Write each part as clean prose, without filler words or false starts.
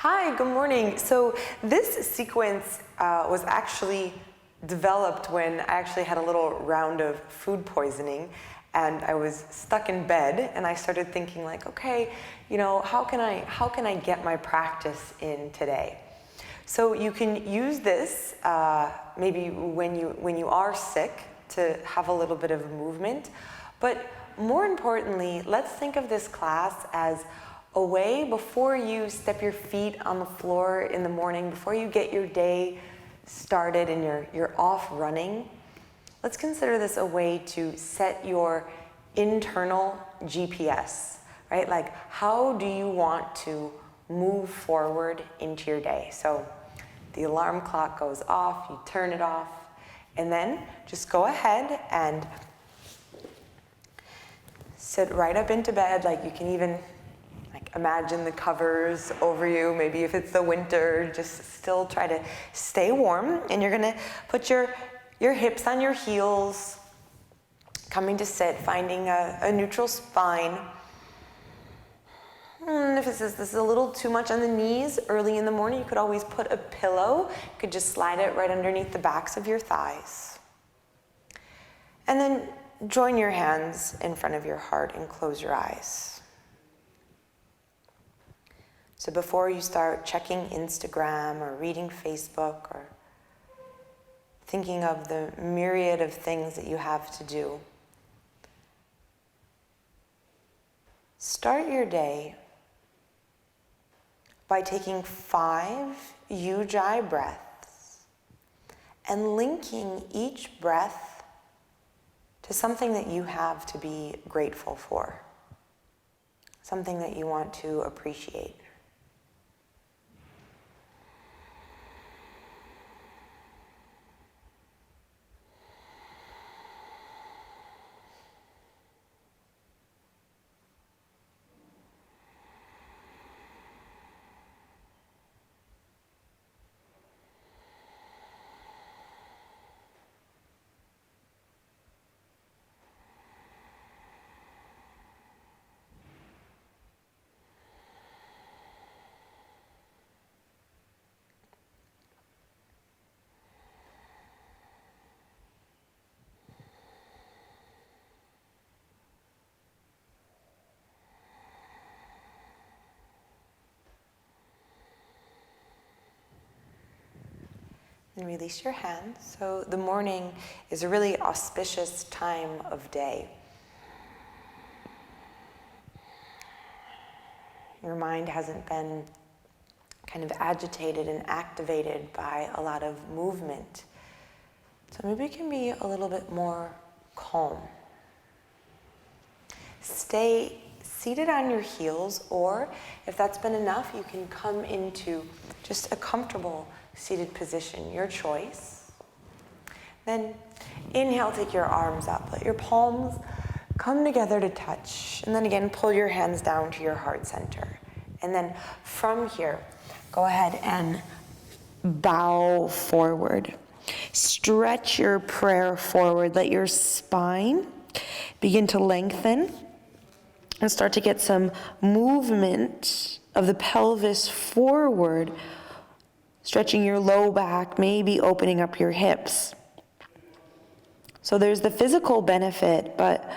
Hi, good morning. So this sequence was actually developed when I actually had a little round of food poisoning and I was stuck in bed and I started thinking like, okay, how can I get my practice in today? So you can use this maybe when you are sick to have a little bit of movement, but more importantly, let's think of this class as a way before you step your feet on the floor in the morning, before you get your day started and you're off running. Let's consider this a way to set your internal GPS, right? Like, how do you want to move forward into your day? So the alarm clock goes off, you turn it off, and then just go ahead and sit right up into bed. Like, you can even imagine the covers over you. Maybe if it's the winter, just still try to stay warm. And you're gonna put your hips on your heels, coming to sit, finding a neutral spine. And if this is a little too much on the knees early in the morning, you could always put a pillow. You could just slide it right underneath the backs of your thighs. And then join your hands in front of your heart and close your eyes. So before you start checking Instagram or reading Facebook or thinking of the myriad of things that you have to do, start your day by taking 5 Ujjayi breaths and linking each breath to something that you have to be grateful for, something that you want to appreciate. And release your hands. So the morning is a really auspicious time of day. Your mind hasn't been kind of agitated and activated by a lot of movement. So maybe it can be a little bit more calm. Stay seated on your heels, or if that's been enough, you can come into just a comfortable seated position, your choice. Then inhale, take your arms up, let your palms come together to touch, and then again pull your hands down to your heart center. And then from here, go ahead and bow forward. Stretch your prayer forward, let your spine begin to lengthen and start to get some movement of the pelvis forward, stretching your low back, maybe opening up your hips. So there's the physical benefit, but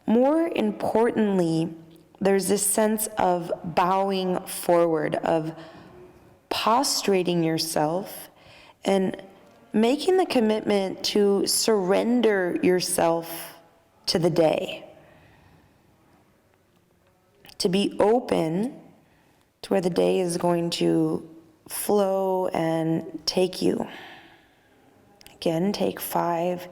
more importantly, there's this sense of bowing forward, of prostrating yourself and making the commitment to surrender yourself to the day, to be open to where the day is going to flow and take you. Again, take 5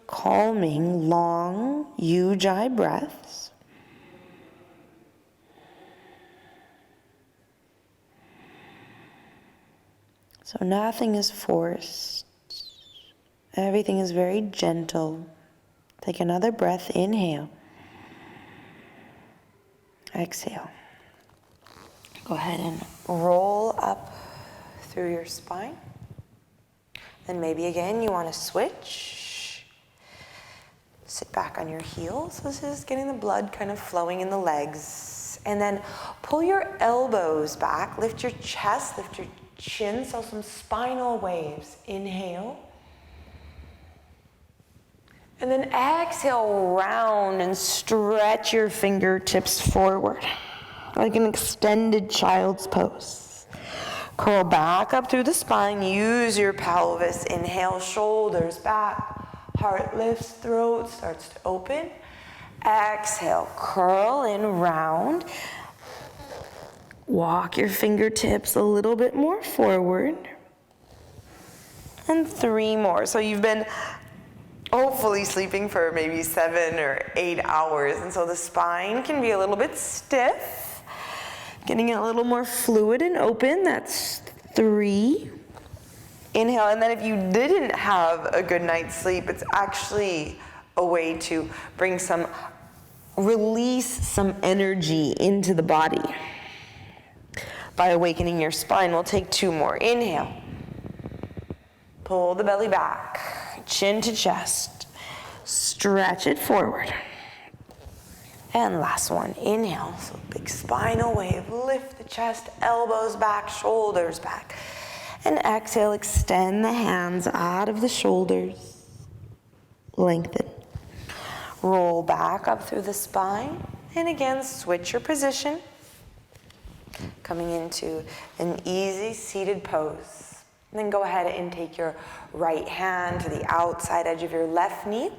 calming, long Ujjayi breaths. So nothing is forced. Everything is very gentle. Take another breath, inhale. Exhale. Go ahead and roll up through your spine. Then maybe again you want to switch. Sit back on your heels. This is getting the blood kind of flowing in the legs. And then pull your elbows back, lift your chest, lift your chin, so some spinal waves. Inhale. And then exhale, round and stretch your fingertips forward, like an extended child's pose. Curl back up through the spine, use your pelvis. Inhale, shoulders back, heart lifts, throat starts to open. Exhale, curl in, round. Walk your fingertips a little bit more forward. And 3 more. So you've been hopefully sleeping for maybe 7 or 8 hours. And so the spine can be a little bit stiff. Getting a little more fluid and open. That's 3. Inhale. And then if you didn't have a good night's sleep, it's actually a way to release some energy into the body by awakening your spine. We'll take 2 more. Inhale. Pull the belly back, chin to chest. Stretch it forward. And last one. Inhale. So big spinal wave. Lift the chest, elbows back, shoulders back. And exhale, extend the hands out of the shoulders. Lengthen. Roll back up through the spine, and again, switch your position. Coming into an easy seated pose. And then go ahead and take your right hand to the outside edge of your left knee.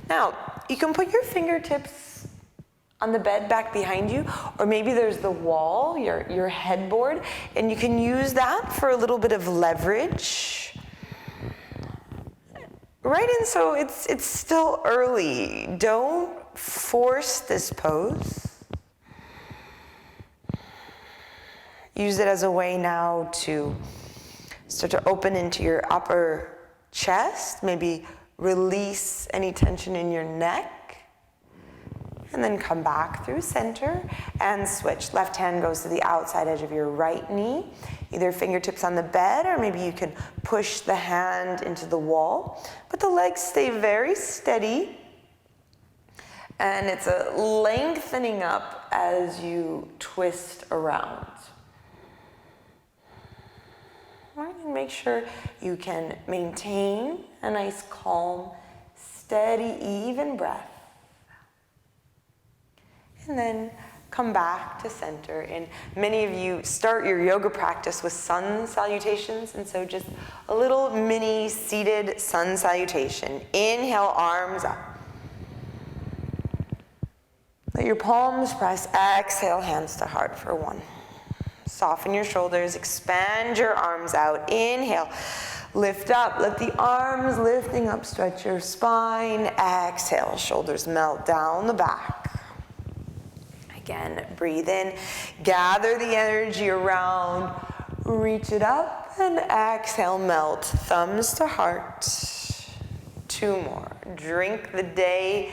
Now, you can put your fingertips on the bed back behind you, or maybe there's the wall, your headboard, and you can use that for a little bit of leverage. Right, and so it's still early. Don't force this pose. Use it as a way now to start to open into your upper chest, maybe release any tension in your neck, and then come back through center and switch. Left hand goes to the outside edge of your right knee, either fingertips on the bed, or maybe you can push the hand into the wall. But the legs stay very steady, and it's a lengthening up as you twist around. All right, and make sure you can maintain a nice, calm, steady, even breath. And then come back to center. And many of you start your yoga practice with sun salutations, and so just a little mini seated sun salutation. Inhale, arms up. Let your palms press. Exhale, hands to heart for 1. Soften your shoulders, expand your arms out. Inhale, lift up, let the arms lifting up, stretch your spine. Exhale, shoulders melt down the back. Again, breathe in, gather the energy around, reach it up, and exhale, melt, thumbs to heart. 2 more, drink the day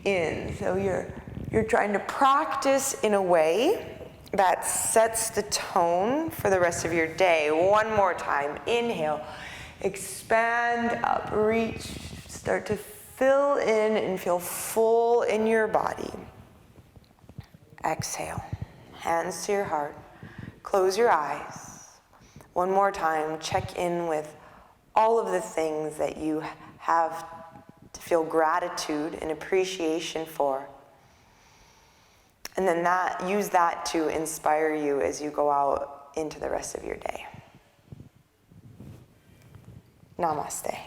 in. So you're trying to practice in a way that sets the tone for the rest of your day. 1 more time, inhale, expand up, reach, start to fill in and feel full in your body. Exhale, hands to your heart, close your eyes. 1 more time, check in with all of the things that you have to feel gratitude and appreciation for. And then use that to inspire you as you go out into the rest of your day. Namaste.